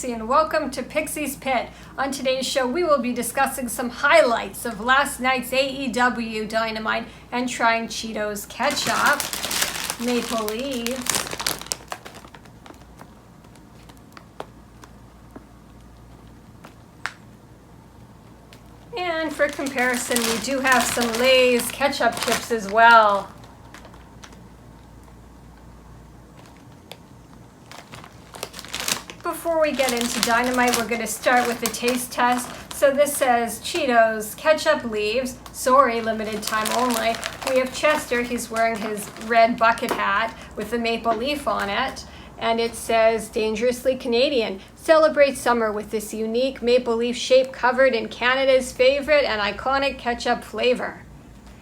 Pixie and welcome to Pixie's Pit. On today's show we will be discussing some highlights of last night's AEW Dynamite and trying Cheetos Ketchup, Maple Leaves, and for comparison we do have some Lay's ketchup chips as well. Before we get into Dynamite, we're going to start with the taste test. So this says Cheetos, ketchup leaves, sorry, limited time only. We have Chester, he's wearing his red bucket hat with the maple leaf on it. And it says, dangerously Canadian, celebrate summer with this unique maple leaf shape covered in Canada's favorite and iconic ketchup flavor.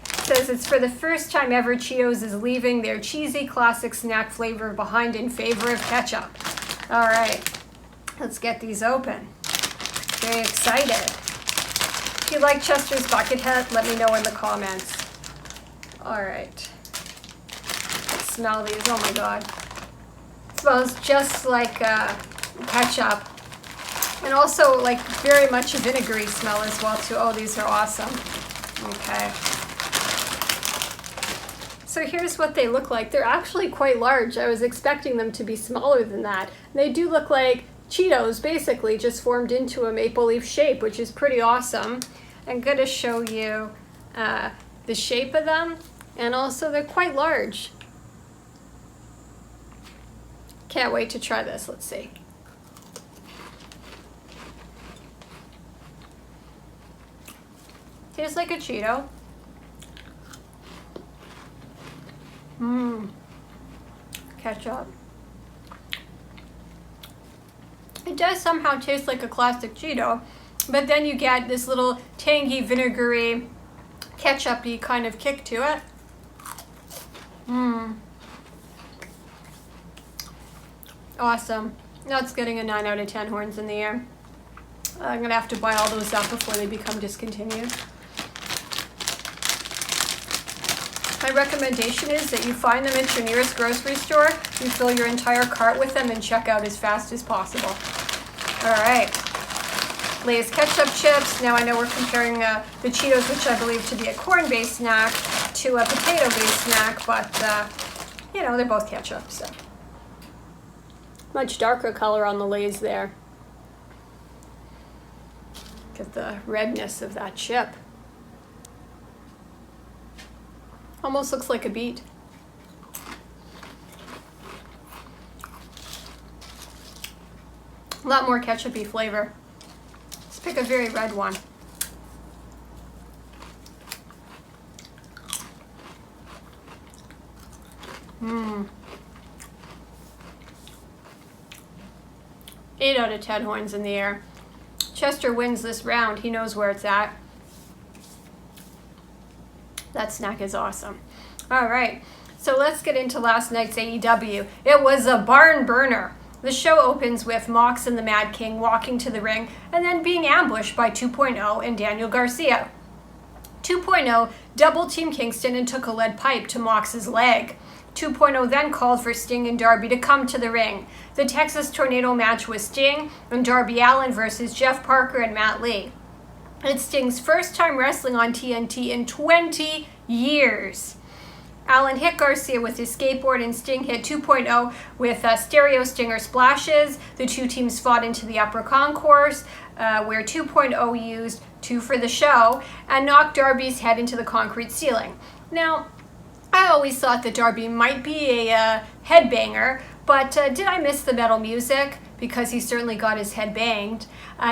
It says it's for the first time ever Cheetos is leaving their cheesy classic snack flavor behind in favor of ketchup. All right, let's get these open. Very excited. If you like Chester's bucket hat, let me know in the comments. All right, let's smell these. Oh my God. It smells just like ketchup. And also like very much a vinegary smell as well too. Oh, these are awesome. Okay. So here's what they look like. They're actually quite large. I was expecting them to be smaller than that. They do look like Cheetos, basically, just formed into a maple leaf shape, which is pretty awesome. I'm going to show you the shape of them, and also they're quite large. Can't wait to try this. Let's see. Tastes like a Cheeto. Ketchup. It does somehow taste like a classic Cheeto, but then you get this little tangy, vinegary, ketchup-y kind of kick to it. Awesome. That's getting a 9 out of 10 horns in the air. I'm going to have to buy all those up before they become discontinued. My recommendation is that you find them at your nearest grocery store, you fill your entire cart with them, and check out as fast as possible. All right, Lay's ketchup chips. Now I know we're comparing the Cheetos, which I believe to be a corn-based snack, to a potato-based snack, but you know, they're both ketchup, so. Much darker color on the Lay's there. Get the redness of that chip. Almost looks like a beet. A lot more ketchup-y flavor. Let's pick a very red one. Eight out of 10 horns in the air. Chester wins this round. He knows where it's at. That snack is awesome. All right, so let's get into last night's AEW. It was a barn burner. The show opens with Mox and the Mad King walking to the ring and then being ambushed by 2.0 and Daniel Garcia. 2.0 double-teamed Kingston and took a lead pipe to Mox's leg. 2.0 then called for Sting and Darby to come to the ring. The Texas Tornado match was Sting and Darby Allin versus Jeff Parker and Matt Lee. It's Sting's first time wrestling on TNT in 20 years. Allin hit Garcia with his skateboard and Sting hit 2.0 with stereo stinger splashes. The two teams fought into the upper concourse where 2.0 used two for the show and knocked Darby's head into the concrete ceiling. Now, I always thought that Darby might be a headbanger, but did I miss the metal music? Because he certainly got his head banged.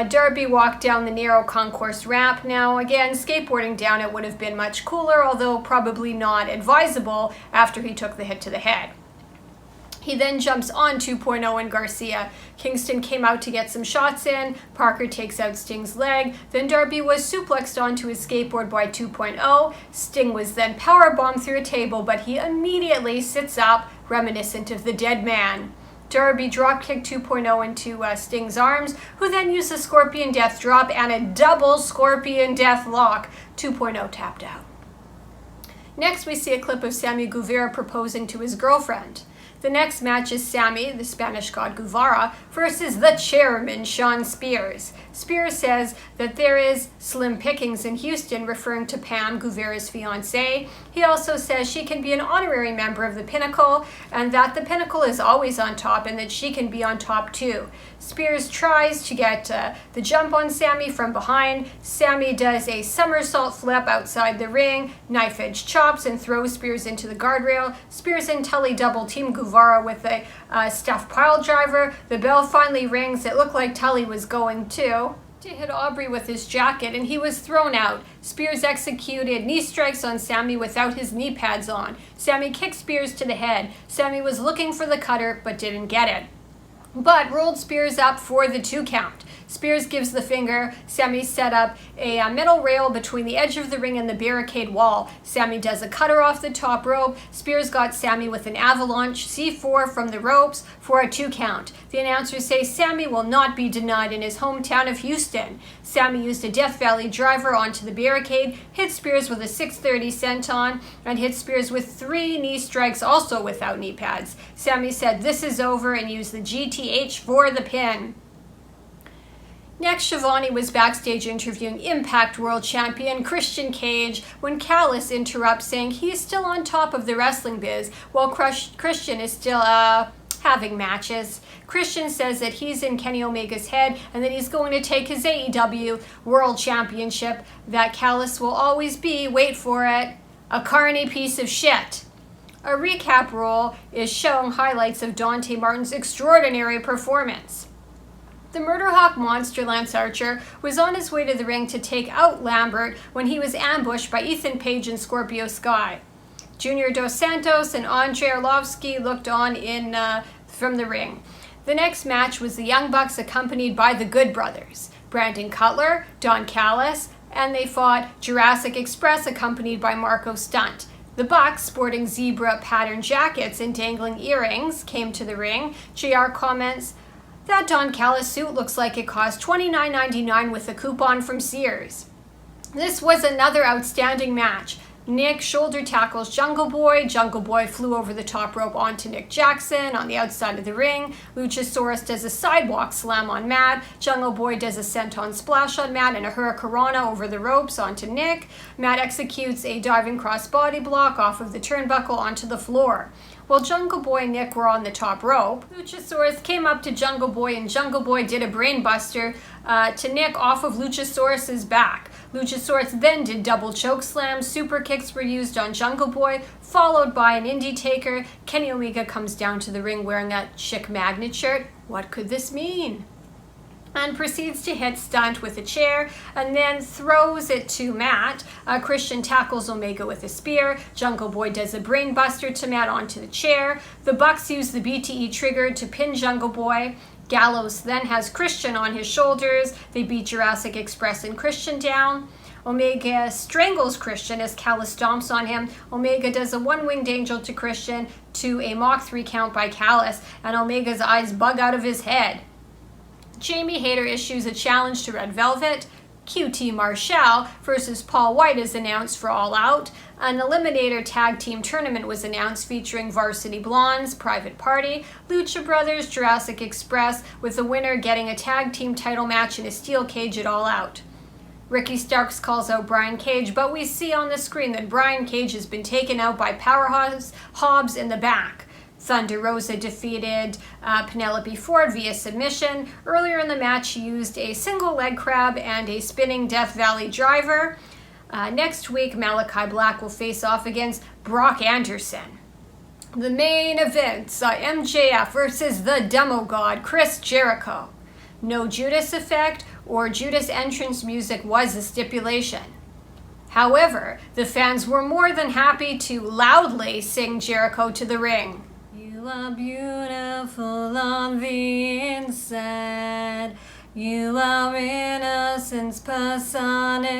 Darby walked down the narrow concourse ramp. Now, again, skateboarding down it would have been much cooler, although probably not advisable after he took the hit to the head. He then jumps on 2.0 and Garcia. Kingston came out to get some shots in. Parker takes out Sting's leg. Then Darby was suplexed onto his skateboard by 2.0. Sting was then powerbombed through a table, but he immediately sits up, reminiscent of the dead man. Darby dropkicked 2.0 into Sting's arms, who then used a Scorpion Death Drop and a double Scorpion Death Lock. 2.0 tapped out. Next, we see a clip of Sammy Guevara proposing to his girlfriend. The next match is Sammy, the Spanish god Guevara, versus the chairman, Shawn Spears. Spears says that there is slim pickings in Houston, referring to Pam, Guevara's fiancée. He also says she can be an honorary member of the Pinnacle, and that the Pinnacle is always on top, and that she can be on top too. Spears tries to get the jump on Sammy from behind. Sammy does a somersault flip outside the ring, knife-edge chops, and throws Spears into the guardrail. Spears and Tully double-team Guevara with a stuffed pile driver. The bell finally rings. It looked like Tully was going to hit Aubrey with his jacket, and he was thrown out. Spears executed knee strikes on Sammy without his knee pads on. Sammy kicked Spears to the head. Sammy was looking for the cutter, but didn't get it, but rolled Spears up for the 2 count. Spears gives the finger. Sammy set up a metal rail between the edge of the ring and the barricade wall. Sammy does a cutter off the top rope. Spears got Sammy with an avalanche C4 from the ropes for a 2 count. The announcers say Sammy will not be denied in his hometown of Houston. Sammy used a Death Valley driver onto the barricade, hit Spears with a 630 senton, and hit Spears with 3 knee strikes, also without knee pads. Sammy said this is over and used the GTH for the pin. Next, Shivani was backstage interviewing Impact World Champion Christian Cage when Callis interrupts, saying he's still on top of the wrestling biz while Christian is still having matches. Christian says that he's in Kenny Omega's head and that he's going to take his AEW World Championship, that Callis will always be, wait for it, a carny piece of shit. A recap roll is showing highlights of Dante Martin's extraordinary performance. The Murderhawk monster Lance Archer was on his way to the ring to take out Lambert when he was ambushed by Ethan Page and Scorpio Sky. Junior Dos Santos and Andrei Arlovsky looked on from the ring. The next match was the Young Bucks accompanied by the Good Brothers, Brandon Cutler, Don Callis, and they fought Jurassic Express accompanied by Marco Stunt. The Bucks, sporting zebra pattern jackets and dangling earrings, came to the ring. JR comments, "That Don Callis suit looks like it cost $29.99 with a coupon from Sears." This was another outstanding match. Nick shoulder tackles Jungle Boy. Jungle Boy flew over the top rope onto Nick Jackson on the outside of the ring. Luchasaurus does a sidewalk slam on Matt. Jungle Boy does a senton splash on Matt and a hurricanrana over the ropes onto Nick. Matt executes a diving crossbody block off of the turnbuckle onto the floor. While Jungle Boy and Nick were on the top rope, Luchasaurus came up to Jungle Boy and Jungle Boy did a brainbuster to Nick off of Luchasaurus's back. Luchasaurus then did double choke slams. Super kicks were used on Jungle Boy, followed by an Indie Taker. Kenny Omega comes down to the ring wearing a chic magnet shirt. What could this mean? And proceeds to hit Stunt with a chair and then throws it to Matt. Christian tackles Omega with a spear. Jungle Boy does a brain buster to Matt onto the chair. The Bucks use the BTE trigger to pin Jungle Boy. Gallows then has Christian on his shoulders. They beat Jurassic Express and Christian down. Omega strangles Christian as Callis stomps on him. Omega does a one-winged angel to Christian to a mock 3 count by Callis, and Omega's eyes bug out of his head. Jamie Hayter issues a challenge to Red Velvet. QT Marshall versus Paul White is announced for All Out. An Eliminator Tag Team Tournament was announced featuring Varsity Blondes, Private Party, Lucha Brothers, Jurassic Express, with the winner getting a tag team title match in a steel cage at All Out. Ricky Starks calls out Brian Cage, but we see on the screen that Brian Cage has been taken out by Powerhouse Hobbs in the back. Thunder Rosa defeated Penelope Ford via submission. Earlier in the match, she used a single leg crab and a spinning Death Valley driver. Next week, Malachi Black will face off against Brock Anderson. The main event saw MJF versus the Demo God, Chris Jericho. No Judas effect or Judas entrance music was the stipulation. However, the fans were more than happy to loudly sing Jericho to the ring. You are beautiful on the inside. You are innocence personified.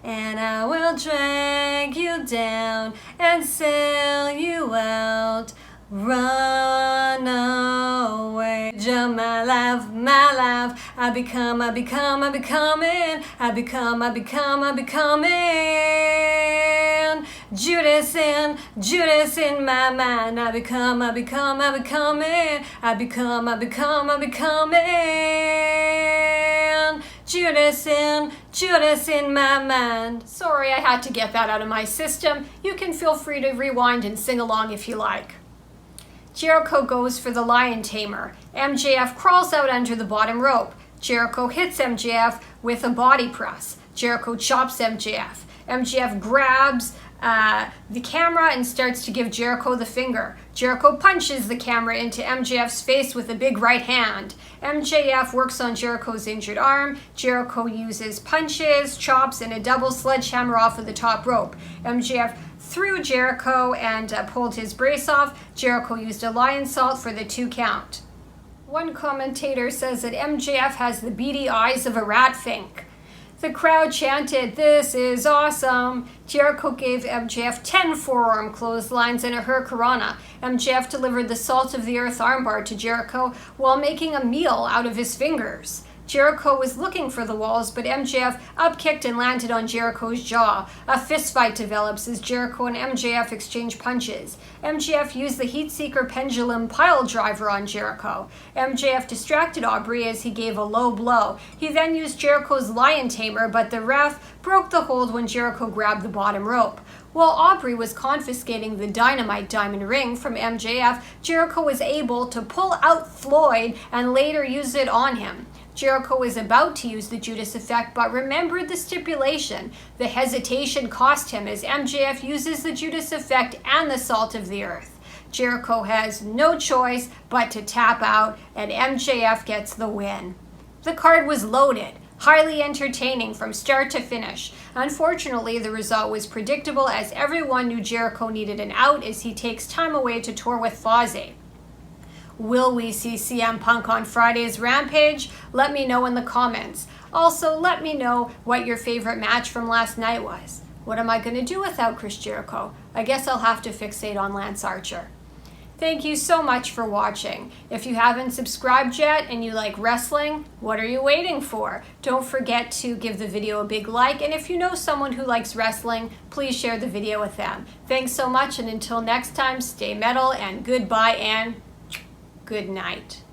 And I will drag you down and sell you out. Run away. Jump my life. I become it. I become. Judas in my mind. I become it. I become it. Judas in my mind. Sorry, I had to get that out of my system. You can feel free to rewind and sing along if you like. Jericho goes for the lion tamer. MJF crawls out under the bottom rope. Jericho hits MJF with a body press. Jericho chops MJF. MJF grabs the camera and starts to give Jericho the finger. Jericho punches the camera into MJF's face with a big right hand. MJF works on Jericho's injured arm. Jericho uses punches, chops, and a double sledgehammer off of the top rope. MJF threw Jericho and pulled his brace off. Jericho used a lion salt for the 2 count. One commentator says that MJF has the beady eyes of a ratfink. The crowd chanted, "This is awesome." Jericho gave MJF 10 forearm clotheslines and a hurricanrana. MJF delivered the salt of the earth armbar to Jericho while making a meal out of his fingers. Jericho was looking for the walls, but MJF upkicked and landed on Jericho's jaw. A fistfight develops as Jericho and MJF exchange punches. MJF used the Heatseeker pendulum pile driver on Jericho. MJF distracted Aubrey as he gave a low blow. He then used Jericho's lion tamer, but the ref broke the hold when Jericho grabbed the bottom rope. While Aubrey was confiscating the Dynamite diamond ring from MJF, Jericho was able to pull out Floyd and later use it on him. Jericho was about to use the Judas effect, but remembered the stipulation. The hesitation cost him as MJF uses the Judas effect and the salt of the earth. Jericho has no choice but to tap out, and MJF gets the win. The card was loaded, highly entertaining from start to finish. Unfortunately, the result was predictable as everyone knew Jericho needed an out as he takes time away to tour with Fozzy. Will we see CM Punk on Friday's Rampage? Let me know in the comments. Also, let me know what your favorite match from last night was. What am I going to do without Chris Jericho? I guess I'll have to fixate on Lance Archer. Thank you so much for watching. If you haven't subscribed yet and you like wrestling, what are you waiting for? Don't forget to give the video a big like, and if you know someone who likes wrestling, please share the video with them. Thanks so much, and until next time, stay metal, and goodbye and good night.